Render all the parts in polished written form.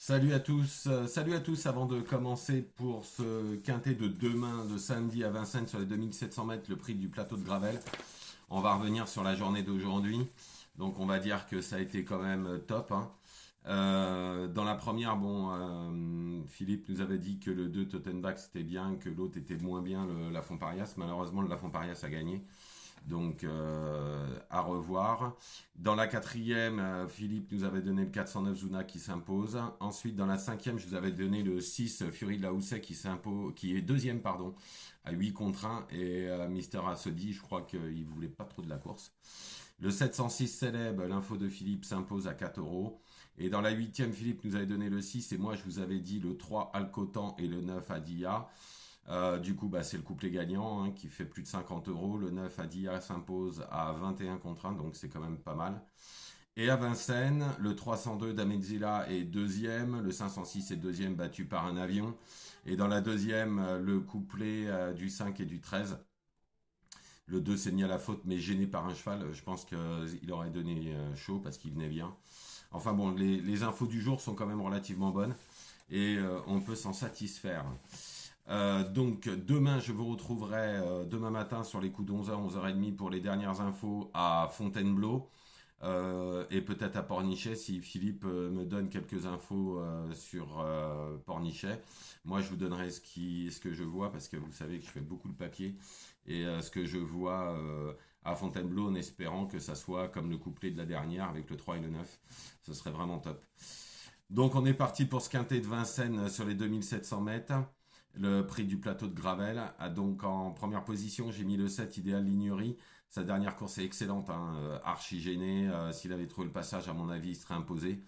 Salut à tous avant de commencer pour ce quintet de demain, de samedi à Vincennes sur les 2700 mètres, le prix du plateau de Gravel. On va revenir sur la journée d'aujourd'hui, donc on va dire que ça a été quand même top, hein. Dans la première, Philippe nous avait dit que le 2 Tottenbach c'était bien, que l'autre était moins bien, la Font-Parias. Malheureusement, le la Font-Parias a gagné. Donc à revoir. Dans la quatrième, Philippe nous avait donné le 409 Zuna qui s'impose. Ensuite, dans la cinquième, je vous avais donné le 6 Fury de la Housset qui est deuxième pardon, à 8 contre 1. Et Mister Assodi, je crois qu'il voulait pas trop de la course. Le 706 Célèbre, l'info de Philippe s'impose à 4 euros. Et dans la huitième, Philippe nous avait donné le 6 et moi je vous avais dit le 3 Alcotan et le 9 Adia. Du coup, c'est le couplet gagnant, hein, qui fait plus de 50 euros. Le 9 Adia s'impose à 21 contre 1, donc c'est quand même pas mal. Et à Vincennes, le 302 d'Amenzilla est deuxième, le 506 est deuxième battu par un avion. Et dans la deuxième, le couplet du 5 et du 13. Le 2 s'est mis à la faute, mais gêné par un cheval. Je pense qu'il aurait donné chaud parce qu'il venait bien. Enfin bon, les infos du jour sont quand même relativement bonnes et on peut s'en satisfaire. Donc demain, je vous retrouverai demain matin sur les coups de 11h, 11h30 pour les dernières infos à Fontainebleau et peut-être à Pornichet si Philippe me donne quelques infos sur Pornichet. Moi, je vous donnerai ce que je vois parce que vous savez que je fais beaucoup de papier et ce que je vois à Fontainebleau en espérant que ça soit comme le couplet de la dernière avec le 3 et le 9. Ce serait vraiment top. Donc on est parti pour ce quintet de Vincennes sur les 2700 mètres. Le prix du plateau de Gravel. Donc en première position, j'ai mis le 7 Idéal Lignerie. Sa dernière course est excellente, hein, archi gêné. S'il avait trouvé le passage, à mon avis, il serait imposé.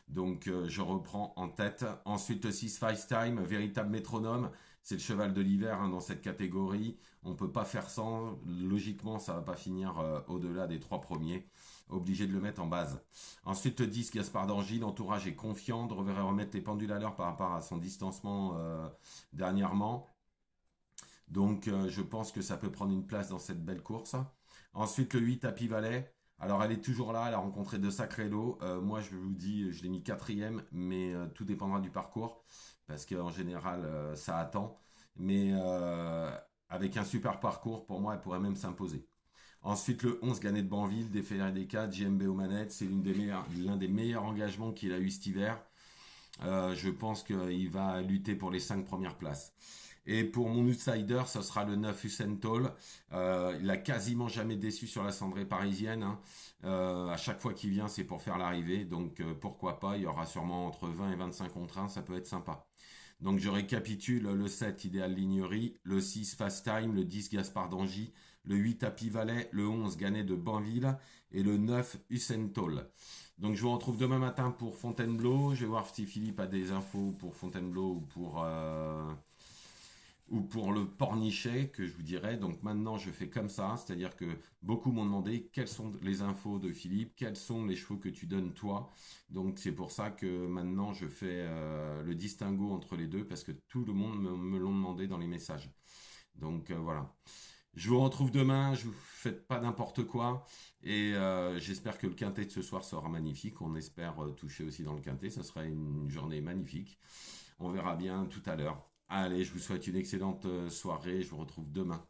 Donc je reprends en tête. Ensuite le 6 Five Time, véritable métronome. C'est le cheval de l'hiver, hein, dans cette catégorie. On ne peut pas faire sans. Logiquement, ça ne va pas finir au-delà des trois premiers. Obligé de le mettre en base. Ensuite le 10 Gaspard d'Angy. L'entourage est confiant. Devrait remettre les pendules à l'heure par rapport à son distancement dernièrement. Donc je pense que ça peut prendre une place dans cette belle course. Ensuite le 8 Happy Valley. Alors elle est toujours là, elle a rencontré de sacrés lots. Moi je vous dis, je l'ai mis quatrième, mais tout dépendra du parcours, parce qu'en général ça attend. Mais avec un super parcours, pour moi elle pourrait même s'imposer. Ensuite le 11 Gagné de Banville, des FRDK, JMB aux manettes, c'est l'un des meilleurs engagements qu'il a eu cet hiver. Je pense qu'il va lutter pour les 5 premières places. Et pour mon outsider, ce sera le 9 Usain Toll. Il a quasiment jamais déçu sur la cendrée parisienne, hein. À chaque fois qu'il vient, c'est pour faire l'arrivée. Donc pourquoi pas, il y aura sûrement entre 20 et 25 contre 1, ça peut être sympa. Donc je récapitule: le 7 Idéal Lignerie, le 6 Fast Time, le 10 Gaspard d'Angy, le 8 Happy Valley, le 11 Ganet de Banville et le 9 Usain Toll. Donc je vous retrouve demain matin pour Fontainebleau. Je vais voir si Philippe a des infos pour Fontainebleau ou pour le Pornichet, que je vous dirai. Donc maintenant je fais comme ça, c'est-à-dire que beaucoup m'ont demandé quelles sont les infos de Philippe, quels sont les chevaux que tu donnes toi. Donc c'est pour ça que maintenant je fais le distinguo entre les deux, parce que tout le monde me l'ont demandé dans les messages. Donc voilà. Je vous retrouve demain, je vous faites pas n'importe quoi. Et j'espère que le quintet de ce soir sera magnifique. On espère toucher aussi dans le quintet. Ça sera une journée magnifique. On verra bien tout à l'heure. Allez, je vous souhaite une excellente soirée. Je vous retrouve demain.